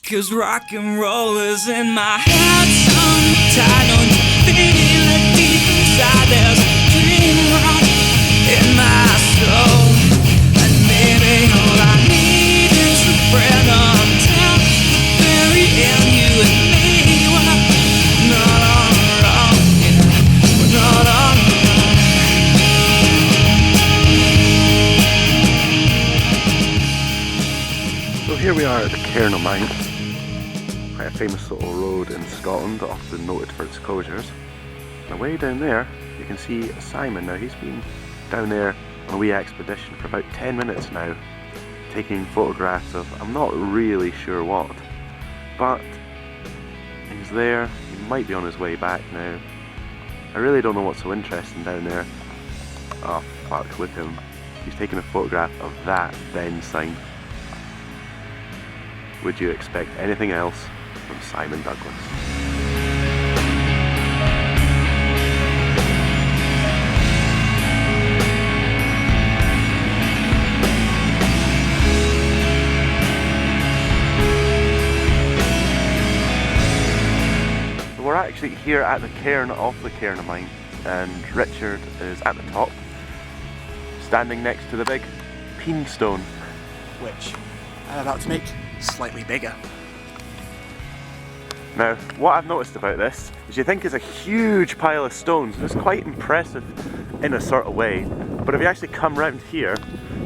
'Cause rock and roll is in my head, tied on you, feel it deep inside. There's a dream rock in my soul, and maybe all I need is a friend until the very end. You and me, we're not on our own, yeah, we're not on our own. So here we are at the Cairn o' Mount, quite a famous little road in Scotland, often noted for its closures. And way down there you can see Simon. Now he's been down there on a wee expedition for about 10 minutes now, taking photographs of I'm not really sure what, but he's there. He might be on his way back now. I really don't know what's so interesting down there. Oh fuck, look at him. He's taking a photograph of that then sign. Would you expect anything else from Simon Douglas? We're actually here at the cairn of the Cairn o' Mount, and Richard is at the top, standing next to the big peen stone, which I'm about to make slightly bigger. Now, what I've noticed about this is you think it's a huge pile of stones, and it's quite impressive in a sort of way, but if you actually come round here,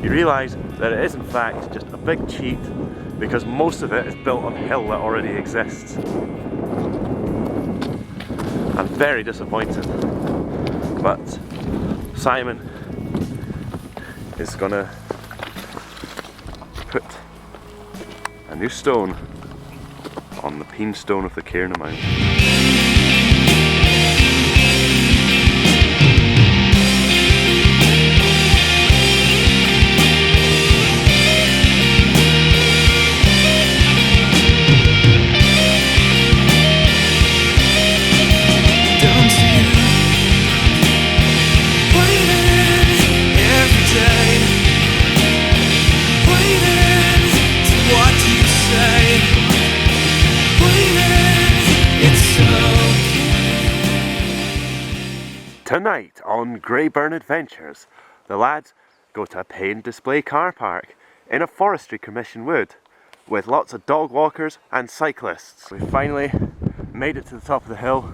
you realise that it is in fact just a big cheat, because most of it is built on a hill that already exists. I'm very disappointed, but Simon is gonna put a new stone on the peen stone of the Cairn o' Mount. Tonight on Grey Burn Adventures, the lads go to a pay and display car park in a forestry commission wood with lots of dog walkers and cyclists. We finally made it to the top of the hill,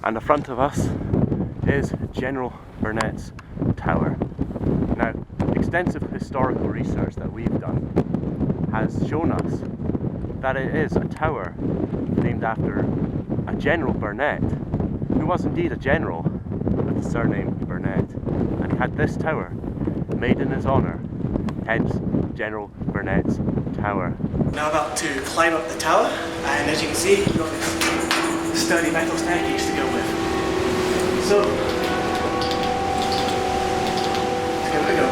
and in front of us is General Burnetts Tower. Now, extensive historical research that we've done has shown us that it is a tower named after a General Burnett, who was indeed a general with the surname Burnett, and he had this tower made in his honour, hence General Burnett's Tower. Now about to climb up the tower, and as you can see, you've got this sturdy metal staircase to go with. So, let's give it a go.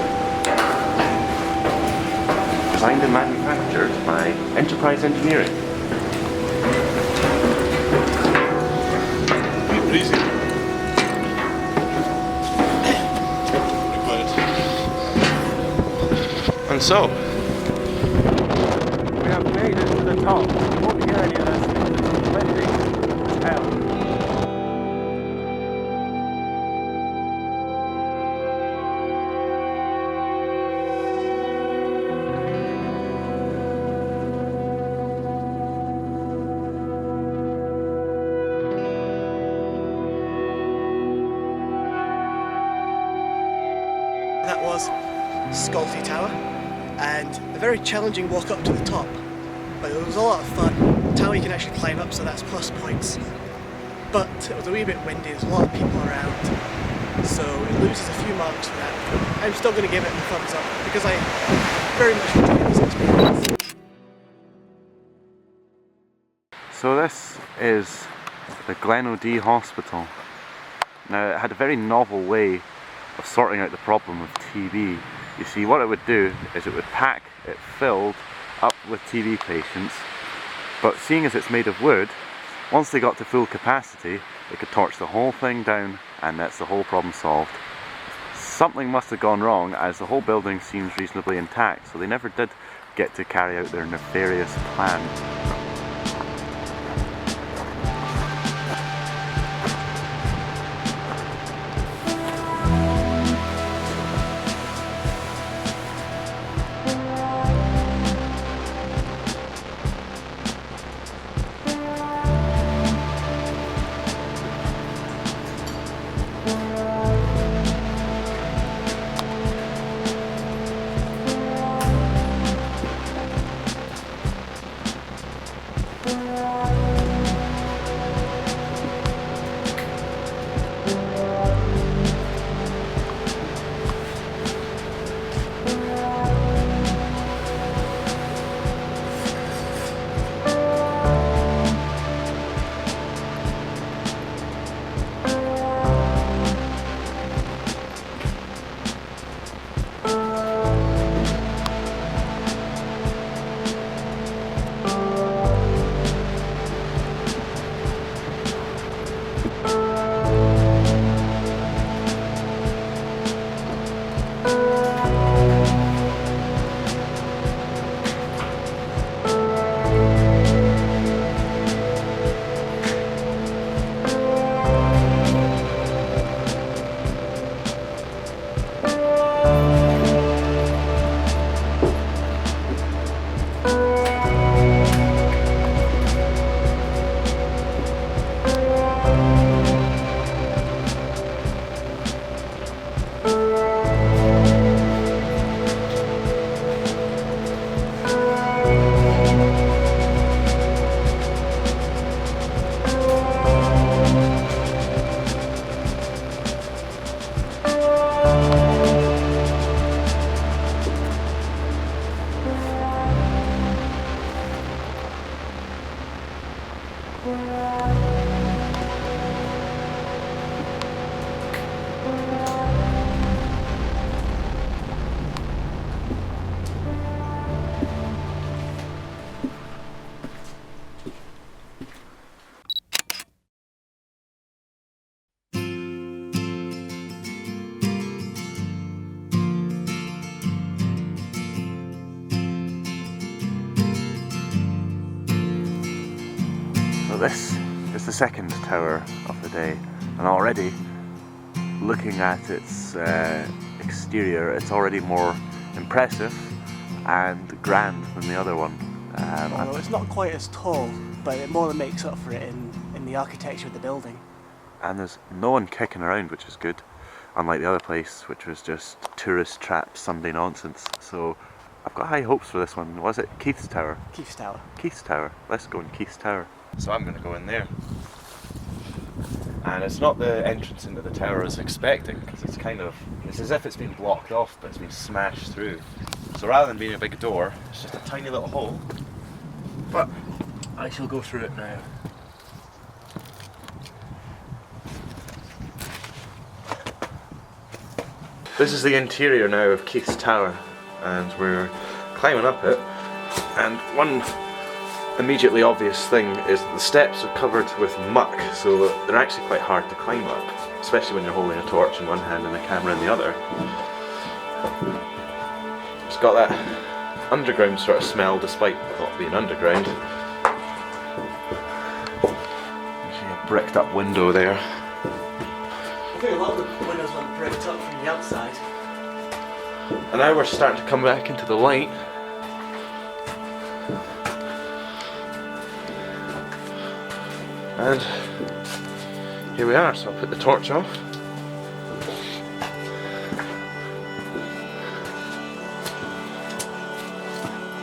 Designed and manufactured by Enterprise Engineering. Easy. And so, we have made it to the top. You won't hear any of this because it's windy as hell. That was Scolty Tower, and a very challenging walk up to the top, but it was a lot of fun. The tower you can actually climb up, so that's plus points, but it was a wee bit windy, there's a lot of people around, so it loses a few marks for that. I'm still going to give it a thumbs up because I very much enjoyed this experience. So this is the Glen Ord Hospital. Now, it had a very novel way of sorting out the problem of TB. You see, what it would do is it would pack it filled up with TB patients, but seeing as it's made of wood, once they got to full capacity, they could torch the whole thing down, and that's the whole problem solved. Something must have gone wrong, as the whole building seems reasonably intact, so they never did get to carry out their nefarious plan. This is the second tower of the day, and already looking at its exterior, it's already more impressive and grand than the other one. Although it's not quite as tall, but it more than makes up for it in the architecture of the building. And there's no one kicking around, which is good, unlike the other place, which was just tourist trap Sunday nonsense. So I've got high hopes for this one. Was it Keith's Tower? Keith's Tower. Keith's Tower. Let's go in Keith's Tower. So I'm going to go in there. And it's not the entrance into the tower I was expecting, because it's as if it's been blocked off, but it's been smashed through. So rather than being a big door, it's just a tiny little hole. But I shall go through it now. This is the interior now of Keith's Tower, and we're climbing up it. And one immediately obvious thing is that the steps are covered with muck, so they're actually quite hard to climb up, especially when you're holding a torch in one hand and a camera in the other. It's got that underground sort of smell despite not being underground. There's a bricked up window there. I think a lot of the windows are bricked up from the outside. And now we're starting to come back into the light. And here we are, so I'll put the torch off.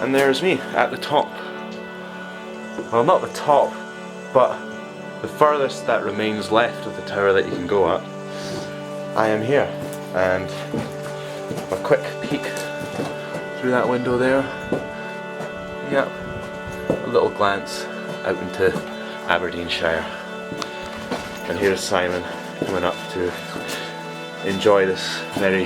And there's me at the top. Well, not the top, but the furthest that remains left of the tower that you can go up. I am here, and a quick peek through that window there. Yep, a little glance out into Aberdeenshire. And here's Simon coming up to enjoy this very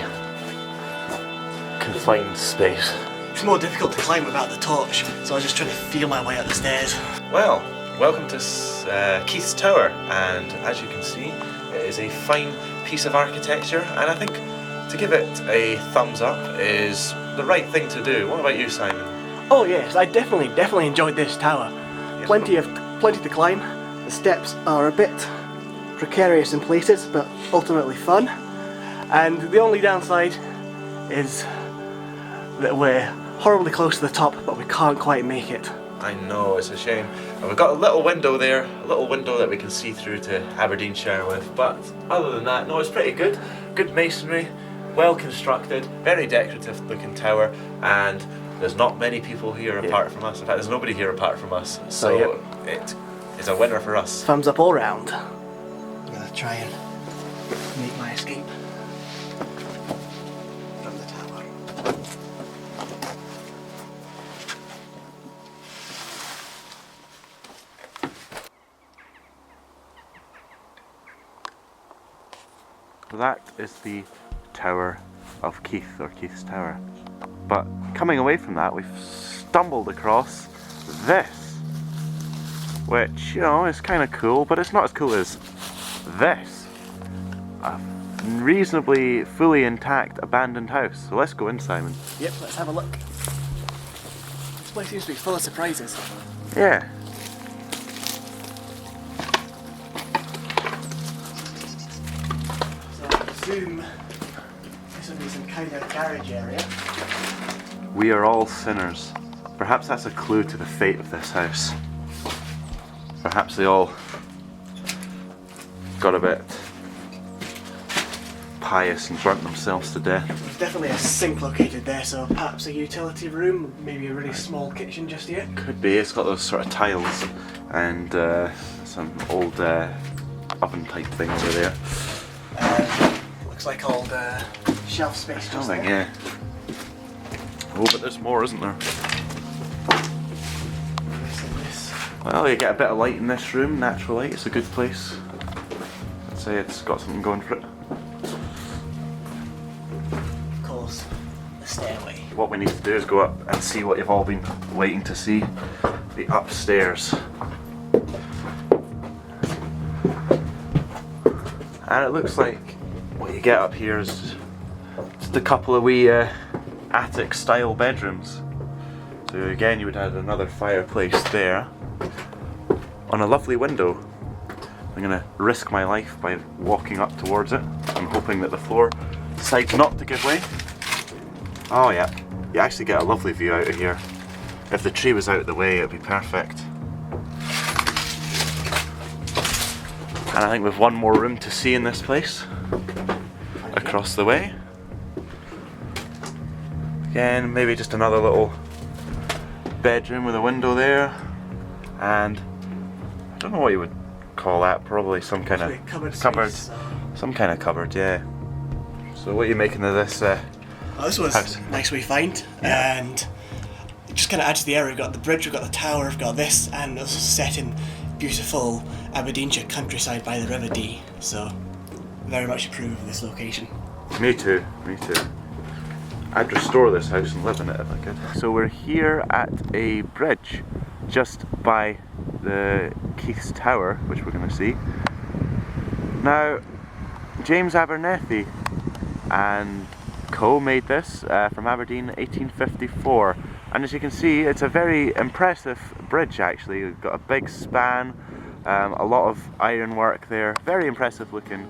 confined space. It's more difficult to climb without the torch, so I was just trying to feel my way up the stairs. Well, welcome to Keith's Tower, and as you can see, it is a fine piece of architecture, and I think to give it a thumbs up is the right thing to do. What about you, Simon? Oh yes, I definitely enjoyed this tower. Yes. Plenty to climb. The steps are a bit precarious in places, but ultimately fun. And the only downside is that we're horribly close to the top, but we can't quite make it. I know, it's a shame. And we've got a little window there, a little window that we can see through to Aberdeenshire with, but other than that, no, it's pretty good. Good masonry, well constructed, very decorative looking tower, and there's not many people here apart from us. In fact, there's nobody here apart from us, so it is a winner for us. Thumbs up all round. I'm gonna try and make my escape from the tower. So that is the Tower of Keith, or Keith's Tower. But coming away from that, we've stumbled across this, which, you know, is kind of cool, but it's not as cool as this. A reasonably fully intact abandoned house. So let's go in, Simon. Yep, let's have a look. This place seems to be full of surprises. Yeah. So I presume this will be some kind of garage area. We are all sinners. Perhaps that's a clue to the fate of this house. Perhaps they all got a bit pious and burnt themselves to death. There's definitely a sink located there, so perhaps a utility room, maybe a really small kitchen just here. Could be. It's got those sort of tiles and some old oven type things over there. Looks like old shelf space just there. Yeah. Oh, but there's more, isn't there? Well, you get a bit of light in this room, natural light. It's a good place. I'd say it's got something going for it. Of course, the stairway. What we need to do is go up and see what you've all been waiting to see. The upstairs. And it looks like what you get up here is just a couple of wee attic style bedrooms. So again, you would have another fireplace there on a lovely window. I'm gonna risk my life by walking up towards it. I'm hoping that the floor decides not to give way. Oh yeah, you actually get a lovely view out of here. If the tree was out of the way, it'd be perfect. And I think we've one more room to see in this place. Across the way. Again, maybe just another little bedroom with a window there. And I don't know what you would call that, probably some kind of cupboard. Some kind of cupboard, yeah. So what are you making of this this was house? a nice wee find, and it just kind of adds to the area. We've got the bridge, we've got the tower, we've got this, and it's set in beautiful Aberdeenshire countryside by the River Dee. So very much approve of this location. Me too, me too. I'd restore this house and live in it if I could. So we're here at a bridge just by the Keith's Tower, which we're going to see. Now, James Abernethy and co made this from Aberdeen 1854, and as you can see, it's a very impressive bridge actually. We've got a big span, a lot of ironwork there, very impressive looking,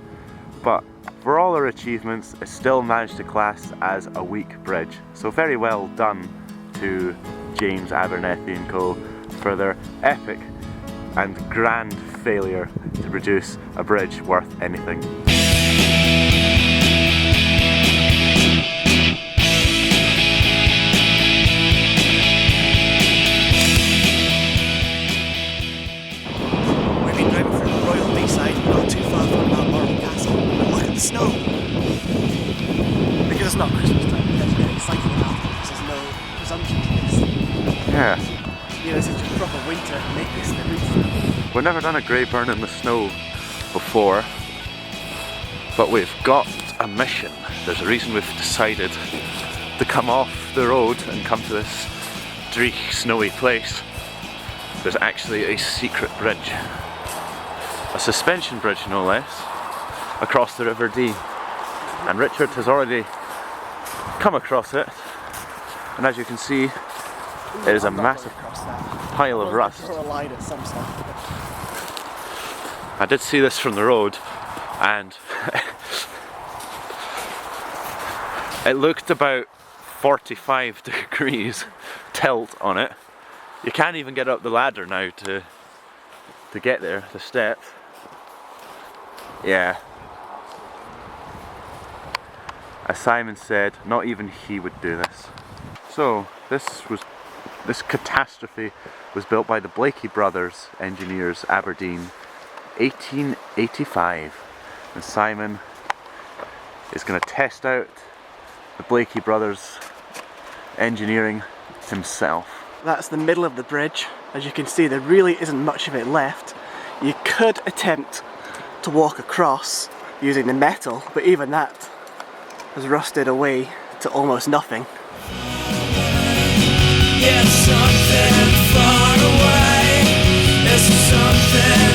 but for all our achievements, it still managed to class as a weak bridge. So very well done to James Abernethy and co for their epic and grand failure to produce a bridge worth anything. We've been driving from Royal Deeside, not too far from Balmoral Castle, and look at the snow! Because it's not Christmas time, we have to get excited about it because there's no presumption to this. Yeah. You know, this is just proper winter, make this the roof. We've never done a grey burn in the snow before, but we've got a mission. There's a reason we've decided to come off the road and come to this dreary, snowy place. There's actually a secret bridge. A suspension bridge, no less, across the River Dee. And Richard has already come across it, and as you can see, it is a massive pile of rust. I did see this from the road, and it looked about 45 degrees tilt on it. You can't even get up the ladder now to get there, the steps. Yeah. As Simon said, not even he would do this. So this catastrophe was built by the Blakey Brothers engineers, Aberdeen, 1885. And Simon is going to test out the Blakey Brothers engineering himself. That's the middle of the bridge. As you can see, there really isn't much of it left. You could attempt to walk across using the metal, but even that has rusted away to almost nothing. It's something far away. It's something